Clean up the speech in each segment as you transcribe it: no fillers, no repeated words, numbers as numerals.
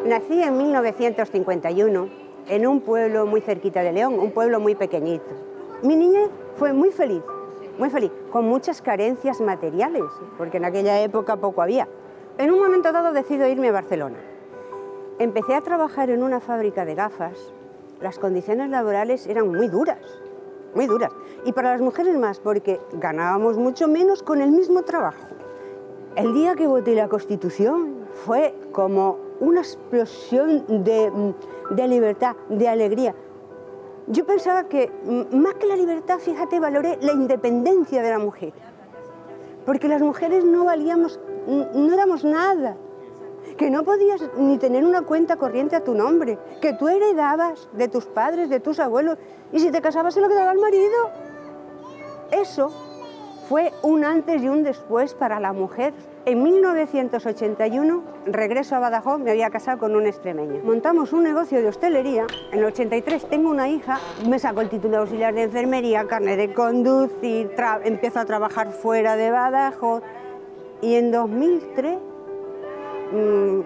Nací en 1951 en un pueblo muy cerquita de León, un pueblo muy pequeñito. Mi niñez fue muy feliz, con muchas carencias materiales, porque en aquella época poco había. En un momento dado decido irme a Barcelona. Empecé a trabajar en una fábrica de gafas. Las condiciones laborales eran muy duras, y para las mujeres más, porque ganábamos mucho menos con el mismo trabajo. El día que voté la Constitución fue como una explosión de libertad, de alegría. Yo pensaba que, más que la libertad, fíjate, valoré la independencia de la mujer. Porque las mujeres no valíamos, no éramos nada. Que no podías ni tener una cuenta corriente a tu nombre, que tú heredabas de tus padres, de tus abuelos, y si te casabas se lo quedaba el marido. Eso fue un antes y un después para la mujer. En 1981 regreso a Badajoz, me había casado con un extremeño. Montamos un negocio de hostelería. En el 83 tengo una hija, me saco el título de auxiliar de enfermería, carnet de conducir, empiezo a trabajar fuera de Badajoz y en 2003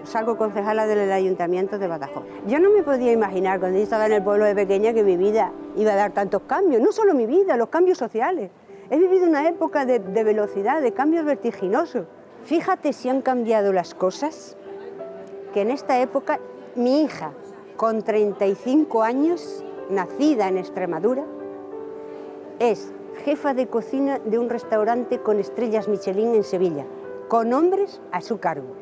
salgo concejala del Ayuntamiento de Badajoz. Yo no me podía imaginar cuando yo estaba en el pueblo de pequeña que mi vida iba a dar tantos cambios, no solo mi vida, los cambios sociales. He vivido una época de velocidad, de cambios vertiginosos. Fíjate si han cambiado las cosas, que en esta época mi hija, con 35 años, nacida en Extremadura, es jefa de cocina de un restaurante con estrellas Michelin en Sevilla, con hombres a su cargo.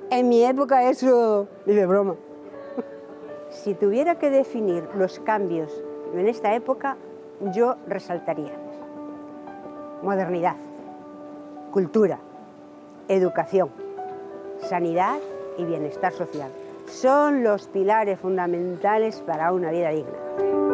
En mi época eso ni de broma. Si tuviera que definir los cambios en esta época, yo resaltaría modernidad, cultura, educación, sanidad y bienestar social. Son los pilares fundamentales para una vida digna.